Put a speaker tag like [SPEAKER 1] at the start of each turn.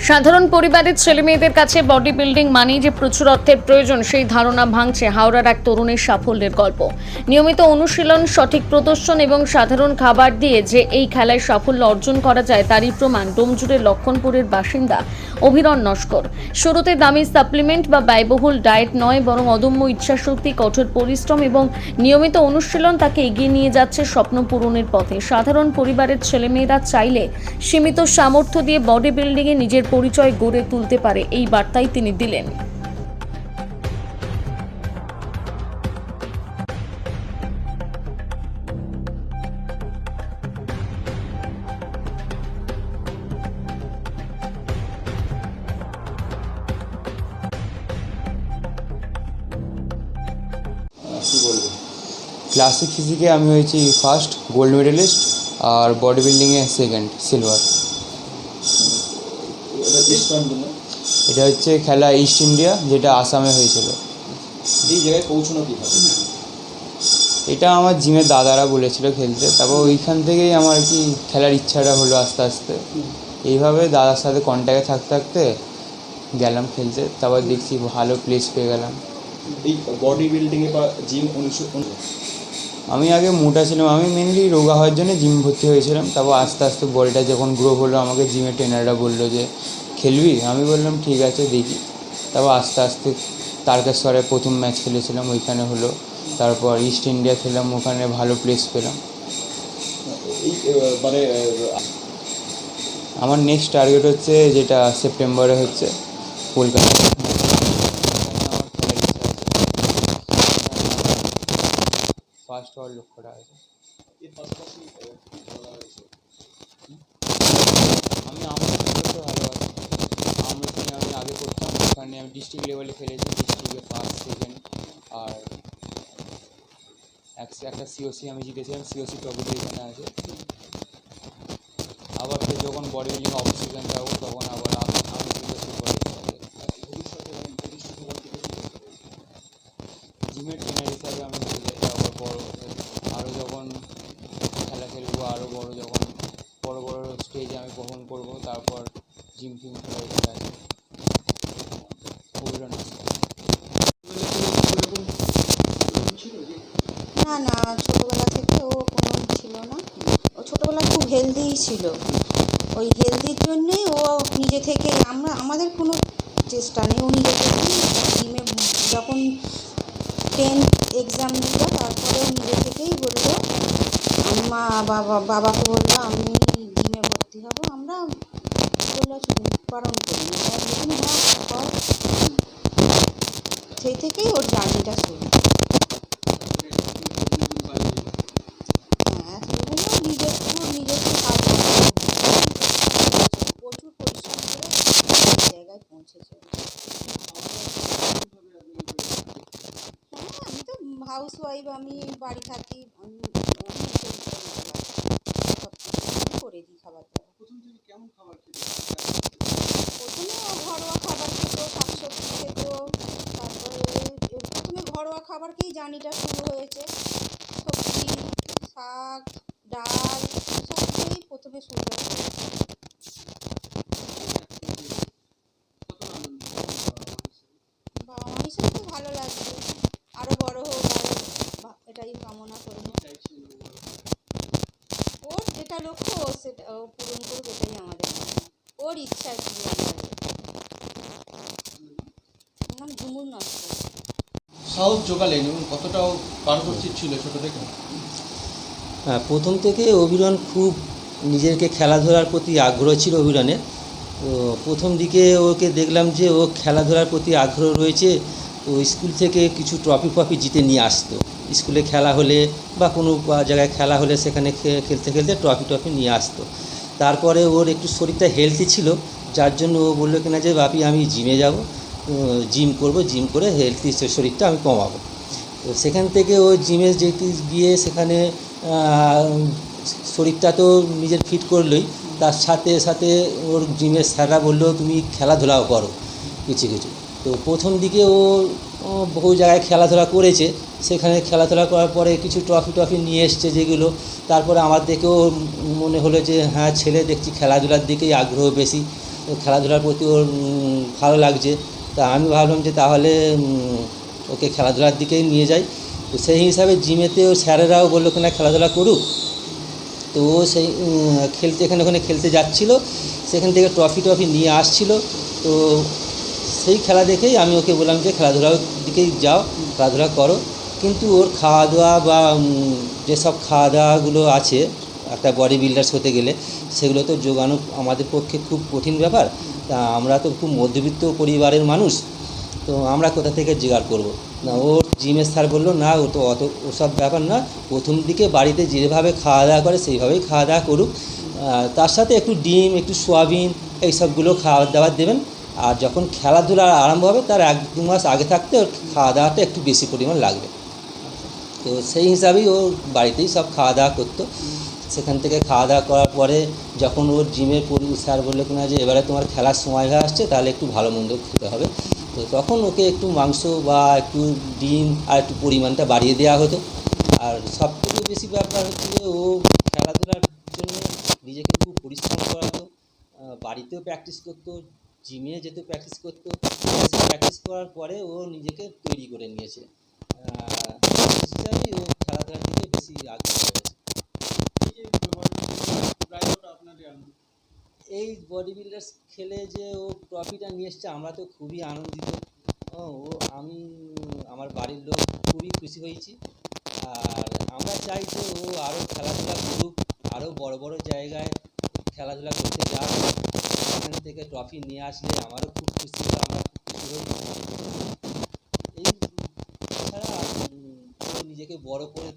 [SPEAKER 1] সাধারণ পরিবারের ছেলেমেয়েদের কাছে বডি বিল্ডিং মানেই যে প্রচুর অর্থের প্রয়োজন, সেই ধারণা ভাঙছে হাওড়ার এক তরুণীর সাফল্যের গল্প। নিয়মিত অনুশীলন, সঠিক প্রদর্শন এবং সাধারণ খাবার দিয়ে যে এই খেলায় সাফল্য অর্জন করা যায় তারই প্রমাণ ডোমজুড়ের লক্ষণপুরের বাসিন্দা অভিরণ নস্কর। শুরুতে দামি সাপ্লিমেন্ট বা ব্যয়বহুল ডায়েট নয়, বরং অদম্য ইচ্ছাশক্তি, কঠোর পরিশ্রম এবং নিয়মিত অনুশীলন তাকে এগিয়ে নিয়ে যাচ্ছে স্বপ্ন পূরণের পথে। সাধারণ পরিবারের ছেলেমেয়েরা চাইলে সীমিত সামর্থ্য দিয়ে বডি বিল্ডিংয়ে নিজের পরিচয় গড়ে তুলতে পারে, এই বার্তাই তিনি দিলেন।
[SPEAKER 2] কি বলবো?
[SPEAKER 3] ক্লাসিক ফিজিকে আমি হয়েছি ফার্স্ট গোল্ড মেডেলিস্ট, আর বডি বিল্ডিংয়ে সেকেন্ড সিলভার।
[SPEAKER 2] এটা কি স্ট্যান্ড না?
[SPEAKER 3] এটা হচ্ছে খেলা ইস্ট ইন্ডিয়া, যেটা আসামে হয়েছিল।
[SPEAKER 2] এই জায়গায় পৌঁছানো কীভাবে?
[SPEAKER 3] এটা আমার জিমের দাদারা বলেছিল খেলতে, তারপর ওইখান থেকেই আমার কি খেলার ইচ্ছাটা হলো আস্তে আস্তে। এইভাবে দাদার সাথে কন্ট্যাক্টে থাকতে থাকতে গেলাম খেলতে, তারপর দেখছি ভালো প্লেস পেয়ে গেলাম।
[SPEAKER 2] এই বডি বিল্ডিংয়ে বা জিম
[SPEAKER 3] আমি আগে মোটা ছিলাম, আমি মেনলি রোগা হওয়ার জন্য জিম ভর্তি হয়েছিলাম। তারপর আস্তে আস্তে বডিটা যখন গ্রো হলো, আমাকে জিমের ট্রেনাররা বললো যে খেলবি, আমি বললাম ঠিক আছে দেখি। তারপর আস্তে আস্তে তারকেশ্বরে প্রথম ম্যাচ খেলেছিলাম, ওইখানে হলো। তারপর ইস্ট ইন্ডিয়া খেলাম, ওখানে ভালো প্লেস পেলাম।
[SPEAKER 2] এই মানে
[SPEAKER 3] আমার নেক্সট টার্গেট হচ্ছে, যেটা সেপ্টেম্বরে হচ্ছে, কলকাতা। ফার্স্ট হওয়ার লক্ষ্যটা আছে।
[SPEAKER 2] এর পাশাপাশি বলা হয়েছে
[SPEAKER 3] আমি আমার করতে ভালোবাসি। আমার সঙ্গে আমি আগে করতাম, ওখানে আমি ডিস্ট্রিক্ট লেভেলে খেলেছি, ডিস্ট্রিক্টে ফার্স্ট সেকেন্ড, আর একটা সিওসি আমি জিতেছিলাম, সিওসি ট্রফিটা এখানে আছে। আবার তো যখন বডি বিল্ডিং অফ সিজন যাবো, তখন আবার আমি সিওসি বডি
[SPEAKER 2] ভবিষ্যতে ভবিষ্যৎ হওয়ার দিকে কি করতে হবে?
[SPEAKER 3] জিমের ট্রেনার হিসাবে আমি হতে চাই আবার বড় হতে। আরও যখন খেলা খেলবো, আরও বড় যখন বড় বড় স্টেজে আমি পারফর্ম করবো, তারপর জিম টিম খেলার ইচ্ছা আছে। অভিরণ
[SPEAKER 4] না না, ছোটোবেলা থেকে ও কোনো ছিল না। ও ছোটোবেলা খুব হেলদিই ছিল। ওই হেলদির জন্যেই ও নিজে থেকে, আমাদের কোনো চেষ্টা নেই, ও নিজে থেকেই জিমে যখন 10th এক্সাম দিল, তারপরে ও নিজে থেকেই বললো, বাবাকে বললো আমি জিমে ভর্তি হব। আমরা বললো বারণ করি না, যখন কর। সেই থেকেই ওর জার্নিটা শুরু। হ্যাঁ, সেগুলো নিজস্ব কাজ প্রচুর পরিশ্রম করে জায়গায় পৌঁছেছে। হ্যাঁ, আমি তো হাউস ওয়াইফ, আমি বাড়ি থাকি, আমি সব কিছু করে দিই খাবার দাবার।
[SPEAKER 2] প্রথম থেকে কেমন খাবার খেতে?
[SPEAKER 4] প্রথমে ঘরোয়া খাবার খেত, শাকসবজি খেত। তারপরে প্রথমে ঘরোয়া খাবার খেয়েই জার্নিটা শুরু হয়েছে। সবজি, শাক, ডাল এসব খেয়েই প্রথমে শুরু হয়েছে। বাবা মা হিসেবে তো ভালো লাগছে, আরও বড় হোক, আরও এটাই কামনা করব। ওর যেটা লক্ষ্য ও সেটা ও পূরণ করুক, এটাই আমাদের কামনা। ওর ইচ্ছায় শুধু আমরা নাম ঝুমুর নষ্ট।
[SPEAKER 2] সাহস জোগালেন এবং কতটাও পারদর্শী ছিল ছোট থেকে?
[SPEAKER 5] হ্যাঁ, প্রথম থেকে অভিরণ খুব নিজেকে খেলাধুলার প্রতি আগ্রহ ছিল অভিরণের। তো প্রথম দিকে ওকে দেখলাম যে ও খেলাধুলার প্রতি আগ্রহ রয়েছে। তো স্কুল থেকে কিছু ট্রফি জিতে নিয়ে আসতো। স্কুলে খেলা হলে বা কোনো জায়গায় খেলা হলে সেখানে খেলতে খেলতে ট্রফি নিয়ে আসতো। তারপরে ওর একটু শরীরটা হেলদি ছিল, যার জন্য ও বললো কিনা যে বাপি আমি জিমে যাব, জিম করব, জিম করে হেলদি শরীরটা আমি কমাবো। তো সেখান থেকে ও জিমে যেতে গিয়ে সেখানে শরীরটা তো নিজের ফিট করলোই, তার সাথে সাথে ওর জিমের স্যাররা বললো তুমি খেলাধুলাও করো কিছু। তো প্রথম দিকে ও বহু জায়গায় খেলাধুলা করেছে, সেখানে খেলাধুলা করার পরে কিছু ট্রফি নিয়ে এসছে যেগুলো। তারপরে আমার দেখেও মনে হলো যে হ্যাঁ, ছেলে দেখছি খেলাধুলার দিকেই আগ্রহ বেশি। খেলাধুলার প্রতি ওর ভালো লাগছে। তা আমি ভাবলাম যে তাহলে ওকে খেলাধুলার দিকেই নিয়ে যাই। তো সেই হিসাবে জিমেতে ও স্যারেরাও বললো কিনা খেলাধুলা করুক। তো ও সেই খেলতে এখানে ওখানে খেলতে যাচ্ছিলো, সেখান থেকে ট্রফি নিয়ে আসছিলো। তো সেই খেলা দেখেই আমি ওকে বললাম যে খেলাধুলার দিকেই যাও, খেলাধুলা করো। কিন্তু ওর খাওয়া দাওয়া বা যেসব খাওয়া দাওয়াগুলো আছে একটা বডি বিল্ডার্স হতে গেলে, সেগুলো তো জোগানো আমাদের পক্ষে খুব কঠিন ব্যাপার। তা আমরা তো খুব মধ্যবিত্ত পরিবারের মানুষ, তো আমরা কোথা থেকে জোগাড় করব না। ওর জিমের স্যার বললো না, ও তো অত ওসব ব্যাপার না, প্রথম দিকে বাড়িতে যেভাবে খাওয়া দাওয়া করে সেইভাবেই খাওয়া দাওয়া করুক। তার সাথে একটু ডিম, একটু সোয়াবিন এইসবগুলো খাওয়া দাওয়া দেবেন। আর যখন খেলাধুলা আরম্ভ হবে তার 1-2 মাস আগে থাকতে ওর খাওয়া দাওয়াটা একটু বেশি পরিমাণ লাগবে। তো সেই হিসাবেই ও বাড়িতেই সব খাওয়া দাওয়া করতো। সেখান থেকে খাওয়া দাওয়া করার পরে যখন ওর জিমের স্যার বললো কিনা যে এবারে তোমার খেলার সময় হয়ে আসছে, তাহলে একটু ভালো মন্দ খেতে হবে। তো তখন ওকে একটু মাংস বা একটু ডিম আর একটু পরিমাণটা বাড়িয়ে দেওয়া হতো। আর সবথেকে বেশি ব্যাপার হচ্ছে যে ও খেলাধুলার জন্য নিজেকে খুব পরিশ্রম করাতো। বাড়িতেও প্র্যাকটিস করতো, জিমে যেত প্র্যাকটিস করতো। প্র্যাকটিস করার পরে ও নিজেকে তৈরি করে নিয়েছে। হিসাবেই ও খেলাধুলার দিকে বেশি আগ্রহ হয়েছে। এই বডি বিল্ডার্স খেলে যে ও ট্রফিটা নিয়ে এসছে, আমরা তো খুবই আনন্দিত। আমি আমার বাড়ির লোক খুবই খুশি হয়েছি। আর আমরা চাই যে ও আরও খেলাধুলা করুক, আরও বড় বড় জায়গায় খেলাধুলা করতে যাক। এখান থেকে ট্রফি নিয়ে আসলে আমারও খুব খুশি হয়, আমরা খুব খুশি হই। এই ছাড়া ও নিজেকে বড় করে